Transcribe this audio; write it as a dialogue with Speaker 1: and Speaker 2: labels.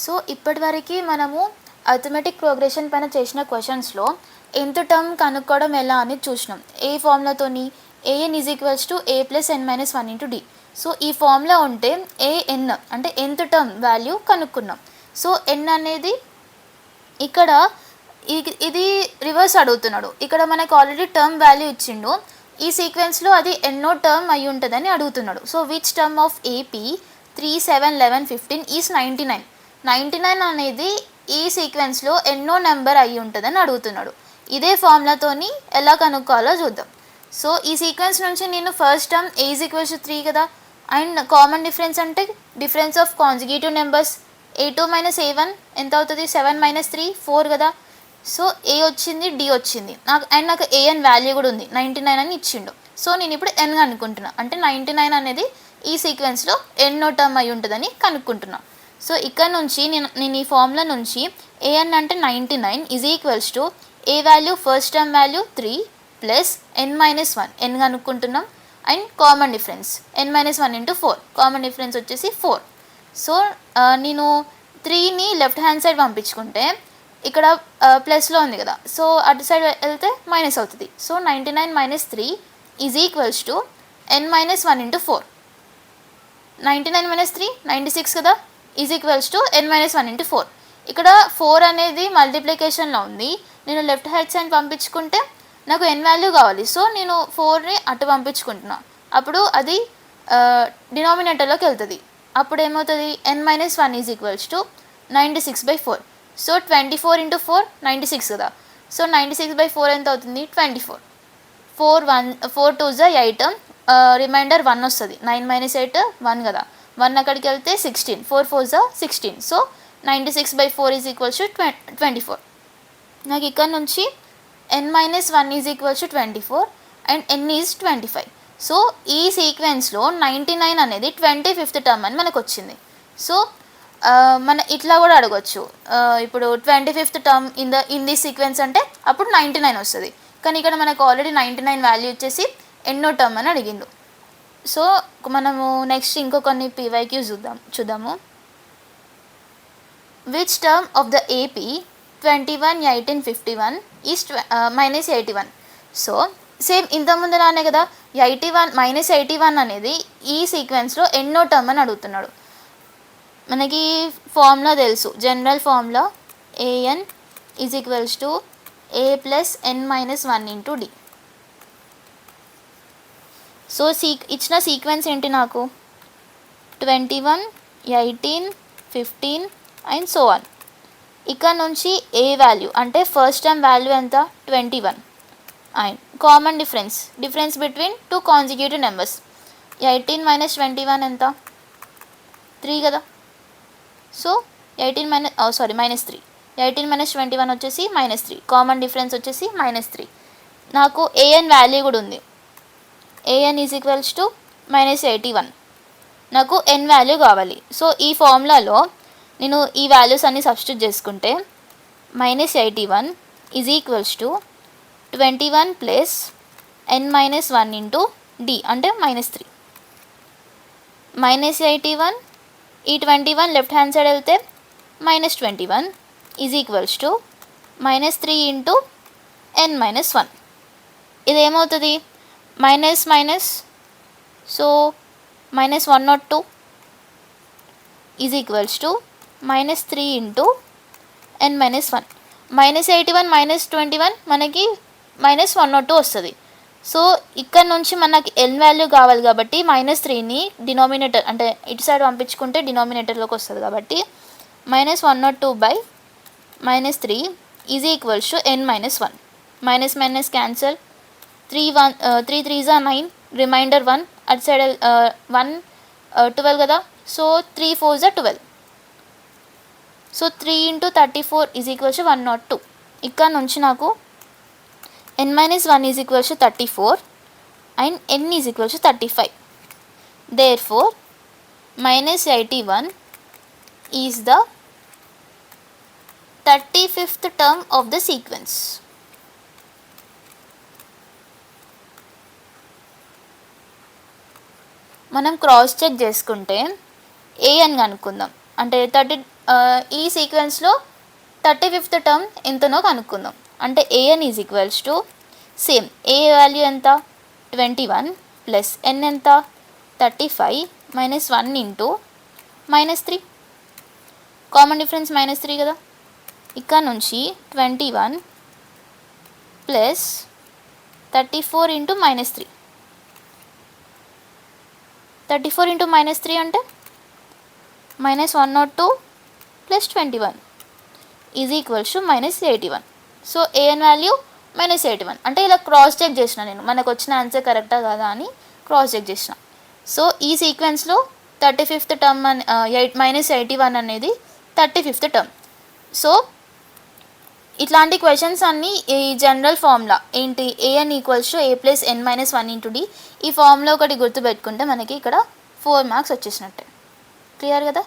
Speaker 1: So ఇప్పటివరకు మనము arithmetic progression పైన చేసిన క్వశ్చన్స్లో nth టర్మ్ కనుక్కోవడం ఎలా అని చూసినాం. ఏ ఫార్ములాతోని an is to a plus n minus 1 into d. So ఈ ఫార్ములా ఉంటే an అంటే nth టర్మ్ వాల్యూ కనుక్కున్నాం. సో n అనేది ఇక్కడ ఇది రివర్స్ అడుగుతున్నాడు. ఇక్కడ మనకు ఆల్రెడీ టర్మ్ వాల్యూ ఇచ్చిండు, ఈ సీక్వెన్స్లో అది ఎన్నో టర్మ్ అయి ఉంటుందని అడుగుతున్నాడు. So which term of AP 3, 7, 11, 15 is 99. 99 అనేది ఈ సీక్వెన్స్లో ఎన్నో నెంబర్ అయి ఉంటుందని అడుగుతున్నాడు. ఇదే ఫార్ములాతోని ఎలా కనుక్కోవాలో చూద్దాం. సో ఈ సీక్వెన్స్ నుంచి నేను first term a is equals to 3 కదా, అండ్ కామన్ డిఫరెన్స్ అంటే difference of conjugative numbers a2 minus a1 ఎంత అవుతుంది, 7 మైనస్ 3 4 కదా. సో a వచ్చింది, d వచ్చింది, నాకు an వాల్యూ కూడా ఉంది, 99 అని ఇచ్చిండు. సో నేను ఇప్పుడు n అనుకుంటున్నా, అంటే 99 అనేది ఈ సీక్వెన్స్లో ఎన్నో టర్మ్ అయి ఉంటుందని కనుక్కుంటున్నా. సో ఇక్కడ నుంచి నేను ఈ ఫార్ములా నుంచి an అంటే 99 is equals to a value first term value 3 plus n minus 1 n కనుక్కుంటున్నాం, and common difference n minus 1 into 4, common difference వచ్చేసి 4. సో నేను 3ని లెఫ్ట్ హ్యాండ్ సైడ్ పంపించుకుంటే ఇక్కడ ప్లస్లో ఉంది కదా, సో అటు సైడ్ వెళ్తే మైనస్ అవుతుంది. So 99 minus 3 is equals to n minus 1 into 4. 99 minus 3 96 కదా, is equals to n minus 1 into 4. ఇక్కడ 4 అనేది మల్టిప్లికేషన్లో ఉంది, నేను లెఫ్ట్ హ్యాండ్ సైడ్ పంపించుకుంటే నాకు n వాల్యూ కావాలి. సో నేను 4ని అటు పంపించుకుంటున్నా, అప్పుడు అది డినామినేటర్లోకి వెళ్తుంది. అప్పుడు ఏమవుతుంది, n minus 1 is equals to 96/4. So 24 into 4 96 కదా, సో 96/4 ఎంత అవుతుంది, 24. 4 2 8, రిమైండర్ 1 వస్తుంది, 9 మైనస్ 8 1 కదా, 1 అక్కడికి వెళ్తే 16, 4 4 16. So 96/4 is equals to 24. నాకు ఇక్కడ నుంచి n minus 1 is equals to 24 and n is 25. So ఈ సీక్వెన్స్లో 99 అనేది 25th టర్మ్ అని మనకు వచ్చింది. సో మన ఇట్లా కూడా అడగచ్చు, ఇప్పుడు 25th term in the sequence అంటే అప్పుడు 99 వస్తుంది, కానీ ఇక్కడ మనకు ఆల్రెడీ 99 వాల్యూ వచ్చేసి ఎన్నో టర్మ్ అని అడిగిండు. సో మనము నెక్స్ట్ ఇంకో కొన్ని PYQs చూద్దాము. Which term of the AP 21, 18, 51 is minus 81. So same ఇంతకుముందులానే కదా, 81 మైనస్ 81 అనేది ఈ సీక్వెన్స్లో ఎన్నో టర్మ్ అని అడుగుతున్నాడు. మనకి ఫార్ములా తెలుసు, general formula an is equals to a plus n minus 1 into d. So ఇచ్చిన సీక్వెన్స్ ఏంటి, నాకు 21, 18, 15 అండ్ సో ఆన్. ఇక్కడ నుంచి ఏ వాల్యూ అంటే ఫస్ట్ టర్మ్ వాల్యూ ఎంత, 21, and common difference between two conjugative numbers 18 minus 21 ఎంత, 3 కదా. సో 18 మైనస్ 3, 18 మైనస్ 21 వచ్చేసి -3, కామన్ డిఫరెన్స్ వచ్చేసి -3. నాకు an వాల్యూ కూడా ఉంది, an ఈజ్ ఈక్వల్స్ టు -81. నాకు n వాల్యూ కావాలి. సో ఈ ఫార్ములాలో నేను ఈ వాల్యూస్ అన్ని సబ్స్టిట్యూట్ చేసుకుంటే -81 is equals to 21 plus n minus 1 into d అంటే -3. -81 ఈ 21 లెఫ్ట్ హ్యాండ్ సైడ్ వెళ్తే -21 is equals to -3 into n minus 1. ఇదేమవుతుంది, minus minus, so -102 is equals to -3 into n minus 1. -81 -21 మనకి -102 వస్తుంది. సో ఇక్కడ నుంచి మనకి n వాల్యూ కావాలి కాబట్టి -3ని డినామినేటర్ అంటే ఇటు సైడ్ పంపించుకుంటే డినామినేటర్లోకి వస్తుంది కాబట్టి -102/-3 is equals to n minus 1. Minus minus cancel, 3 3s are 9, remainder 1, అటు సైడ్ 1 12 కదా, so 3 4s are 12. So 3 into 34 is equals to 102. ఇక్కడ నుంచి నాకు n minus 1 is equals to 34 and n is equals to 35. Therefore -81 is the 35th term of the sequence. మనం cross check చేసుకుంటే an కనుక్కుందాం, అంటే ఈ సీక్వెన్స్లో 35th టర్మ్ ఎంతనో కనుక్కుందాం. అంటే an is equals to same A value ఎంత 21 ప్లస్ n ఎంత 35 మైనస్ 1 ఇంటూ -3. కామన్ డిఫరెన్స్ -3 కదా. ఇక్కడ నుంచి 21 ప్లస్ 34 ఇంటూ -3. 34 ఇంటూ -3 అంటే -102 plus 21 is equals to -81. So an value -81. అంటే ఇలా క్రాస్ చెక్ చేసిన నేను, మనకు వచ్చిన ఆన్సర్ కరెక్టా కదా అని క్రాస్ చెక్ చేసిన. సో ఈ సీక్వెన్స్లో 35th టర్మ్ -81 అనేది 35th టర్మ్. సో ఇట్లాంటి క్వశ్చన్స్ అన్నీ ఈ జనరల్ ఫార్ములా ఏంటి, an equals to a plus n minus 1 into d. ఈ ఫార్ములా ఒకటి గుర్తుపెట్టుకుంటే మనకి ఇక్కడ 4 మార్క్స్ వచ్చేసినట్టే. క్లియర్ కదా.